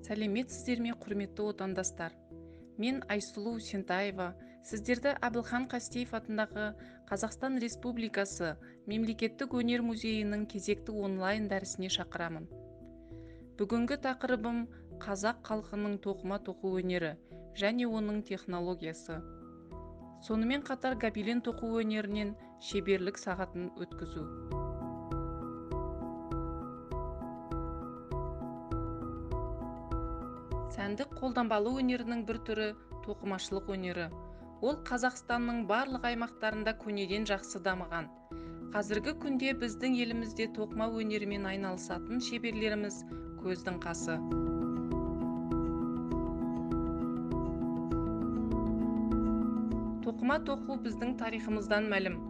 Сәлеметсіздер ме, құрметті отандастар? Мен Айсұлу Сентаева. Сіздерді Әбілхан Қастеев атындағы Қазақстан Республикасы Мемлекеттік өнер музейінің кезекті онлайн дәрісіне шақырамын. Бүгінгі тақырыбым қазақ халқының тоқыма тоқу өнері және оның технологиясы. Сонымен қатар гобелен тоқу өнерінен шеберлік сағатын өткізу. Сәндік қолданбалы өнерінің бір түрі тоқымашылық өнері. Ол Қазақстанның барлық аймақтарында көнеден жақсы дамыған. Қазіргі күнде біздің елімізде тоқыма өнерімен айналысатын шеберлеріміз көздің қасы. Тоқыма тоқу біздің тарихымыздан мәлім.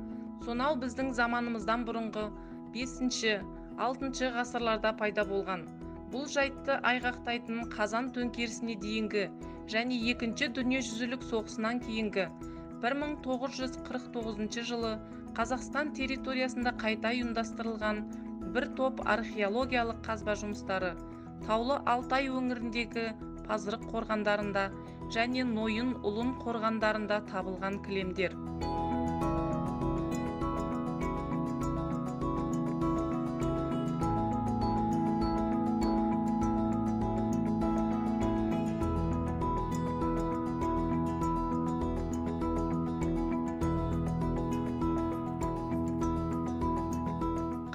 Сонау біздің заманымыздан бұрынғы 5-6 ғасырларда пайда болған. Бұл жайтты айғақтайтын Қазан төңкерісіне дейінгі және Екінші дүниежүзілік соғысынан кейінгі 1949 жылы Қазақстан территориясында қайта ұйымдастырылған бір топ археологиялық қазба жұмыстары Таулы Алтай өңіріндегі Пазырық қорғандарында және Нойын Ұлын қорғандарында табылған кілемдер.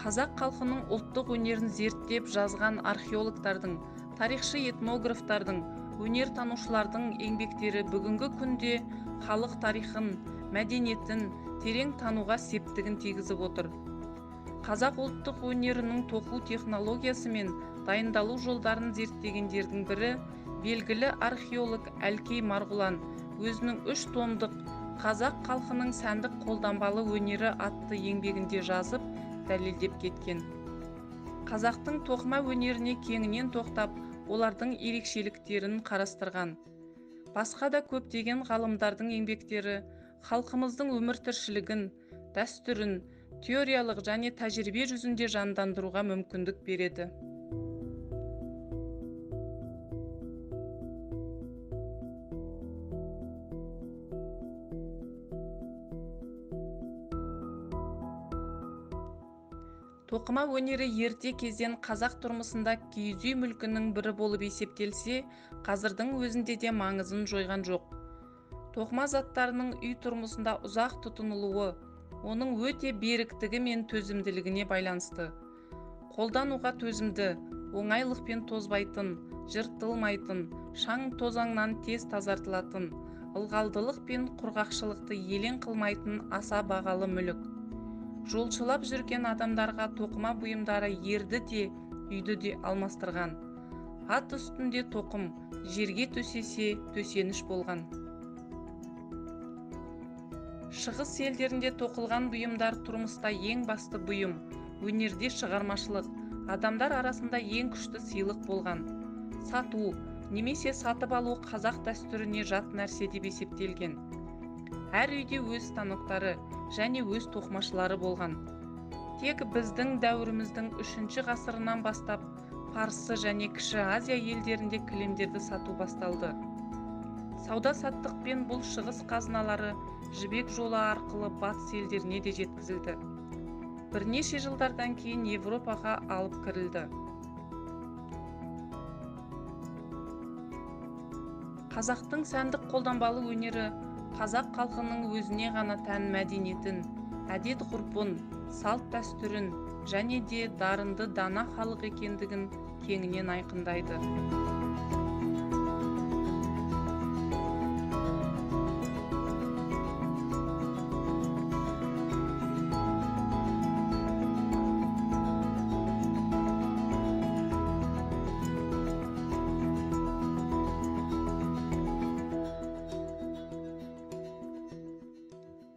Қазақ халқының ұлттық өнерін зерттеп жазған археологтардың, тарихшы этнографтардың, өнертанушылардың еңбектері бүгінгі күнде халық тарихын, мәдениетін терең тануға септігін тигізіп отыр. Қазақ ұлттық өнерінің тоқу технологиясы мен дайындалу жолдарын зерттегендердің бірі белгілі археолог Әлкей Марғұлан өзінің 3 томдық Қазақ халқының сәндік қолданбалы өнері атты еңбегінде жазып, дәлелдеп кеткен. Қазақтың тоқыма өнеріне кеңінен тоқтап, олардың ерекшеліктерін қарастырған. Басқа да көптеген ғалымдардың еңбектері халқымыздың өмір тіршілігін, дәстүрін теориялық және тәжірибе жүзінде жандандыруға мүмкіндік береді. Тоқыма өнері ерте кезден қазақ тұрмысында киіз үй мүлкінің бірі болып есептелсе, қазірдің өзінде де маңызын жойған жоқ. Тоқыма заттарының үй тұрмысында ұзақ тұтынылуы, оның өте беріктігі мен төзімділігіне байланысты. Қолдануға төзімді, оңайлықпен тозбайтын, жыртылмайтын, шаң тозаңнан тез тазартылатын, ылғалдылық пен құрғақшылықты елең қылмайтын аса бағалы мүлік. Жолшылап жүрген адамдарға тоқыма бұйымдары ерді де, үйді де алмастырған. Ат үстінде тоқым, жерге төсесе төсеніш болған. Шығыс елдерінде тоқылған бұйымдар тұрмыста ең басты бұйым, өнерде шығармашылық, адамдар арасында ең күшті сыйлық болған. Сату, немесе сатып алу қазақ дәстүріне жат нәрсе деп есептелген. Әр үйде өз станоктары және өз тоқымашылары болған. Тек біздің дәуіріміздің 3 ғасырынан бастап Парсы және Кіші Азия елдерінде кілемдерді сату басталды. Сауда-саттықпен бұл шығыс қазыналары жібек жолы арқылы батыс елдеріне де жеткізілді. Бірнеше жылдардан кейін Европаға алып кірілді. Қазақтың сәндік қолданбалы өнері қазақ халқының өзіне ғана тән мәдениетін, әдет-ғұрпын, салт-дәстүрін және де дарынды дана халық екендігін кеңінен айқындайды.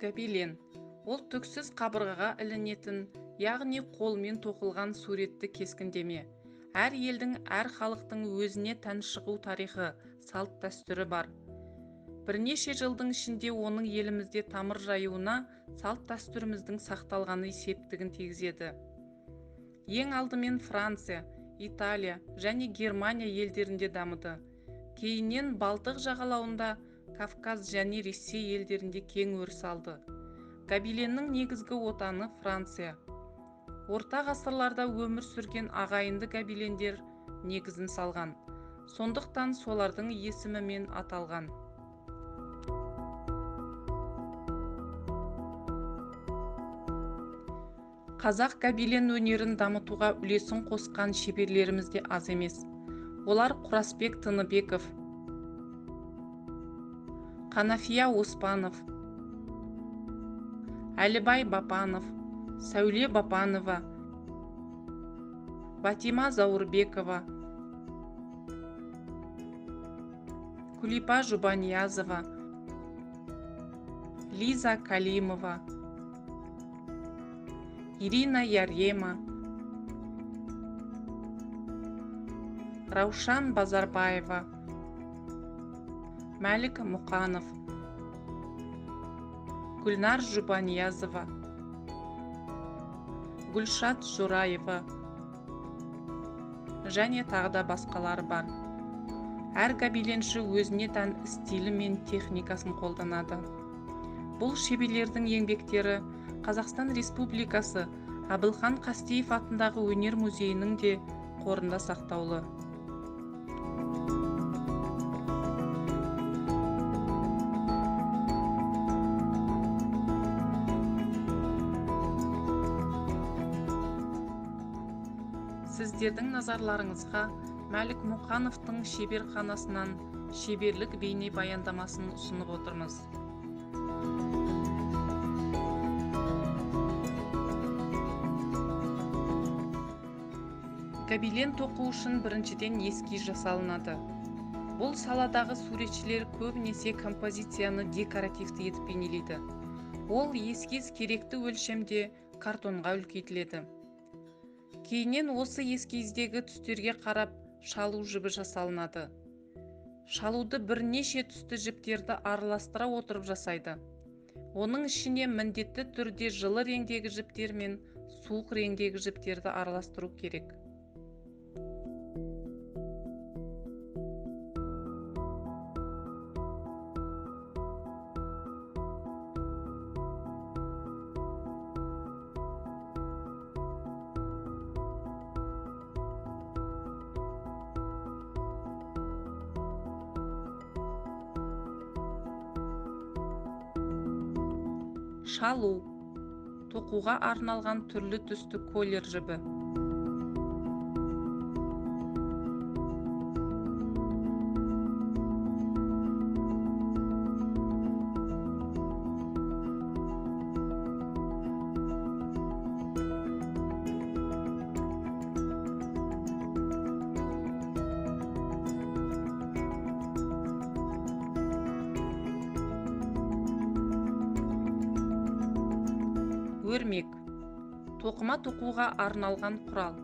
Гобелен. Ол түксіз қабырғаға ілінетін, яғни қолмен тоқылған суретті кескіндеме. Әр елдің, әр халықтың өзіне тән шығу тарихы, салт дәстүрі бар. Бірнеше жылдың ішінде оның елімізде тамыр жаюына салт дәстүріміздің сақталғаны септігін тигізеді. Ең алдымен Франция, Италия және Германия елдерінде дамыды. Кейіннен Балтық жағалауында, Кавказ және Ресей елдерінде кең өріс алды. Гобеленнің негізгі отаны Франция. Орта ғасырларда өмір сүрген ағайынды гобелендер негізін салған. Сондықтан солардың есімімен аталған. Қазақ гобелен өнерін дамытуға үлесін қосқан шеберлеріміз де аз емес. Олар Құрасбек Тыныбеков, Қанафия Оспанов, Әлібай Бапанов, Сәуле Бапанова, Батима Заурбекова, Күлипа Жұбаниязова, Лиза Калимова, Ирина Ярема, Раушан Базарбаева, Мәлік Мұқанов, Гүлнар Жұбаниязова, Гүлшат Жураева және тағы басқалары бар. Әр гобеленші өзіне тән стилі мен техникасын қолданады. Бұл шеберлердің еңбектері Қазақстан Республикасы Әбілхан Қастеев атындағы өнер музейінің де қорында сақтаулы. Сіздердің назарларыңызға Мәлік Мұқановтың шеберханасынан шеберлік бейне баяндамасын ұсынып отырмыз. Гобелен тоқу үшін біріншіден эскиз жасалынады. Бұл саладағы суретшілер көбінесе композицияны декоративті етіп бейнелейді. Ол эскиз керекті өлшемде картонға үлкейтіледі. Кейіннен осы эскиздегі түстерге қарап шалу жібі жасалынады. Шалуды бірнеше түсті жіптерді араластыра отырып жасайды. Оның ішіне міндетті түрде жылы реңдегі жіптер мен суық реңдегі жіптерді араластыру керек. Шалу – тоқуға арналған түрлі түсті колер жібі. Өрмек – тоқыма тоқуға арналған құрал.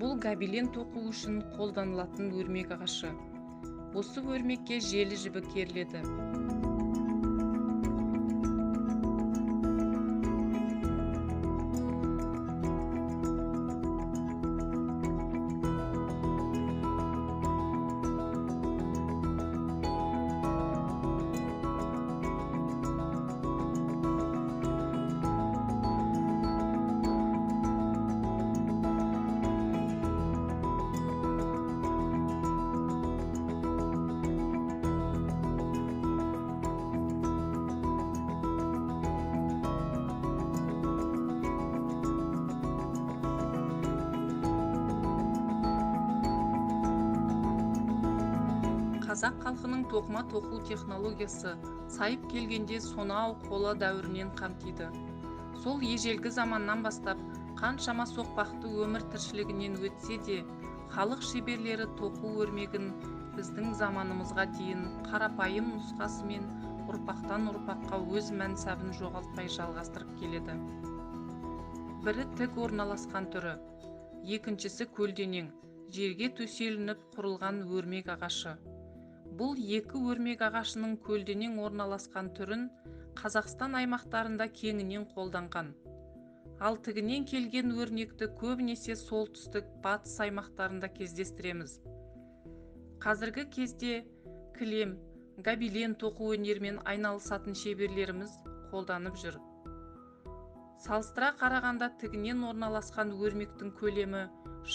Бұл гобелен тоқу үшін қолданылатын өрмек ағашы. Осы өрмекке желі жібі керіледі. Қазақ халқының тоқыма тоқу технологиясы сайып келгенде сонау қола дәуірінен қамтиды. Сол ежелгі заманнан бастап қаншама соқпақты өмір тіршілігінен өтсе де, халық шеберлері тоқу өрмегін біздің заманымызға дейін қарапайым нұсқасымен ұрпақтан ұрпаққа өз мәнсабын жоғалтпай жалғастырып келеді. Бірі тік орналасқан түрі, екіншісі көлденең, жерге төселініп құрылған өрмек ағашы. Бұл екі өрмек ағашының көлденең орналасқан түрін Қазақстан аймақтарында кеңінен қолданған. Ал тігінен келген өрнекті көбінесе солтүстік батыс аймақтарында кездестіреміз. Қазіргі кезде кілем, гобелен тоқу өнерімен айналысатын шеберлеріміз қолданып жүр. Салыстыра қарағанда тігінен орналасқан өрмектің көлемі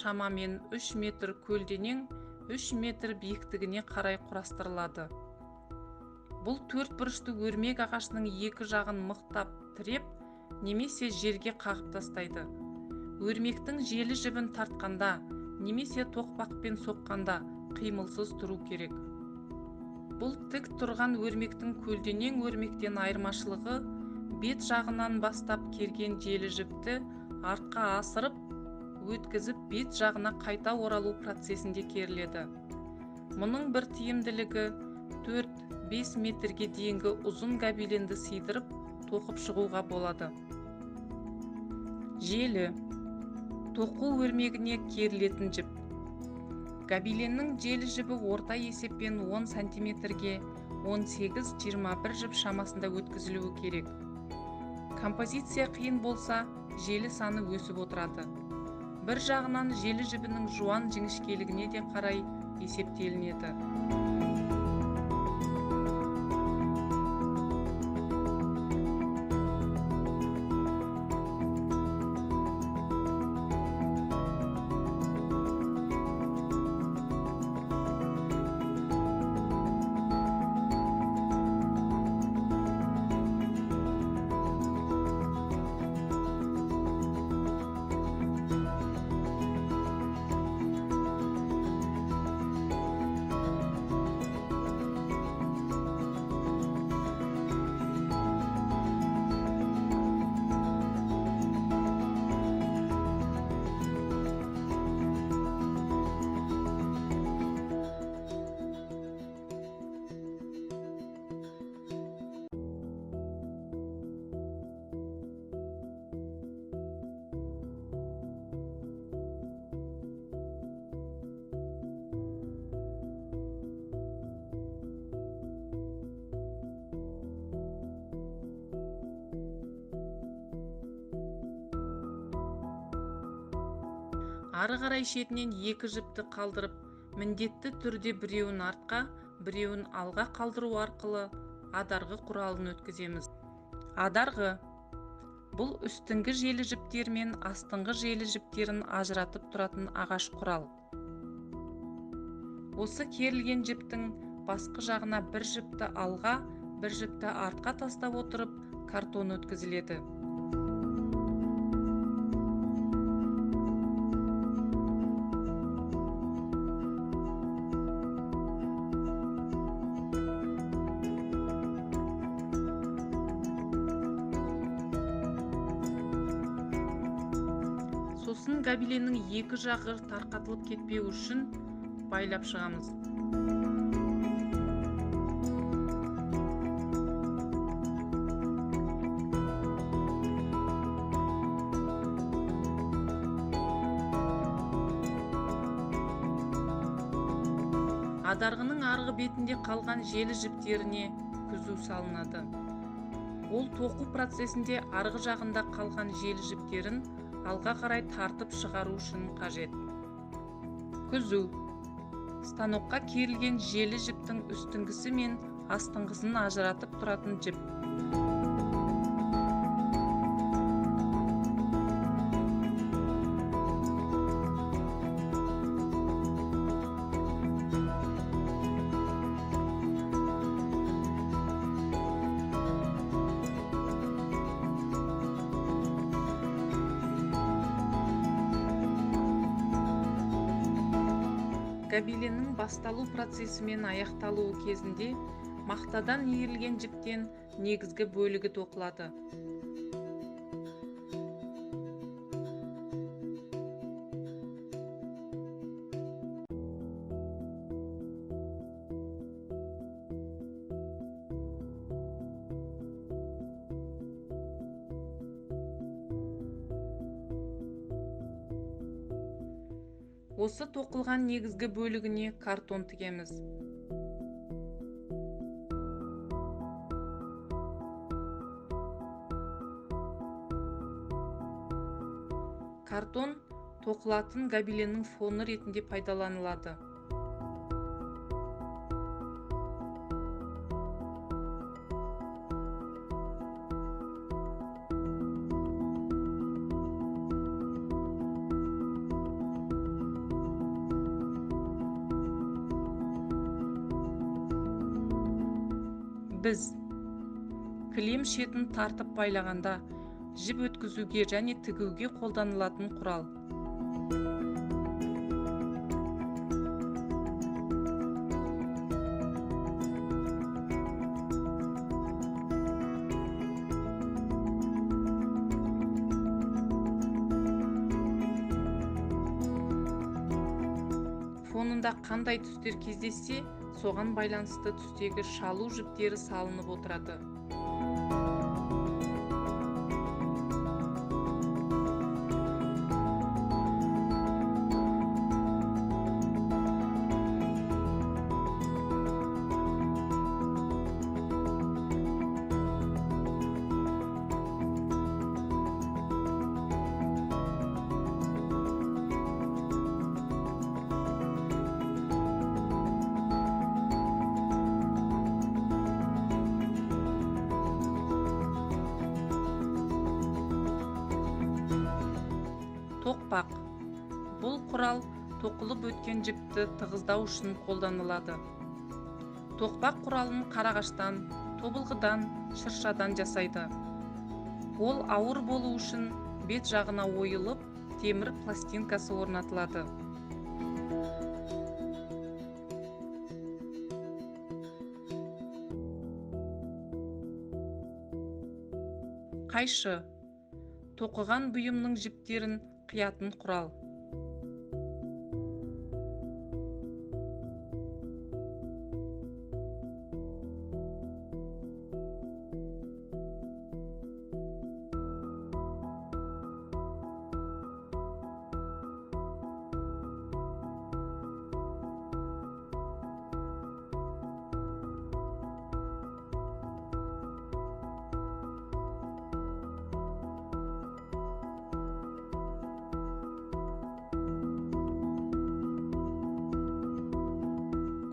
шамамен 3 метр көлденең 3 метр биіктігіне қарай құрастырылады. Бұл төрт бұрышты өрмек ағашының екі жағын мықтап тіреп, немесе жерге қағып тастайды. Өрмектің желі жібін тартқанда, немесе тоқпақпен соққанда қимылсыз тұру керек. Бұл тік тұрған өрмектің көлденең өрмектен айырмашылығы, бет жағынан бастап керген желі жіпті артқа асырып, өткізіп бет жағына қайта оралу процесінде керіледі. Мұның бір тиімділігі 4-5 метрге дейінгі ұзын гобеленді сыйдырып, тоқып шығуға болады. Желі. Тоқу өрмегіне керілетін жіп. Гобеленнің желі жібі орта есеппен 10 сантиметрге 18-21 жіп шамасында өткізілуі керек. Композиция қиын болса, желі саны өсіп отырады. Бір жағынан желі жібінің жуан жіңішкелігіне де қарай есептелінеді. Ары қарай шетінен екі жіпті қалдырып, міндетті түрде біреуін артқа, біреуін алға қалдыру арқылы адарғы құралын өткіземіз. Адарғы. Бұл үстіңгі желі жіптері мен астыңғы желі жіптерін ажыратып тұратын ағаш құрал. Осы керілген жіптің басқы жағына бір жіпті алға, бір жіпті артқа тастап отырып, картон өткізіледі. Сосын гобеленнің екі жағы тарқатылып кетпеу үшін байлап шығамыз. Адарғының арғы бетінде қалған желі жіптеріне күзу салынады. Ол тоқу процесінде арғы жағында қалған желі жіптерін алға қарай тартып шығару үшін қажет. Күзу. Станокқа керілген желі жіптің үстіңгісі мен астыңғысын ажыратып тұратын жіп. Гобеленнің басталу процесі мен аяқталуы кезінде мақтадан иірілген жіптен негізгі бөлігі тоқылады. Осы тоқылған негізгі бөлігіне картон тігеміз. Картон тоқылатын гобеленнің фоны ретінде пайдаланылады. Біз кілем шетін тартып байлағанда жіп өткізуге және тігуге қолданылатын құрал. Фонында қандай түстер кездессе, соған байланысты түстегі шалу жіптері салынып отырады. Тоқпақ. Бұл құрал тоқылып өткен жіпті тығыздау үшін қолданылады. Тоқпақ құралын қарағаштан, тобылғыдан, шыршадан жасайды. Ол ауыр болу үшін бет жағына ойылып, темір пластинкасы орнатылады. Қайшы. Тоқыған бұйымның жіптерін қиятын құрал.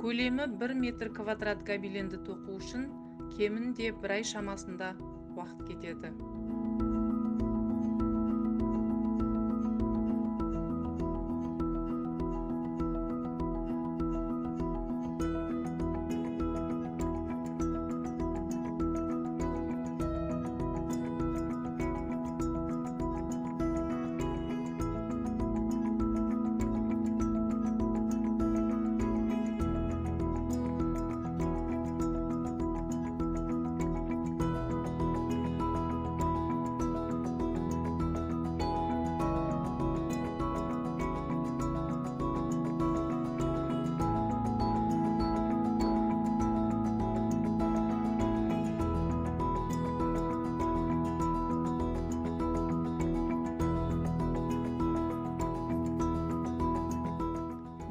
Көлемі 1 метр квадрат гобеленді тоқу үшін кемінде 1 ай шамасында уақыт кетеді.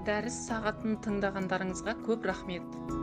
Дәріс сағатын тыңдағандарыңызға көп рахмет.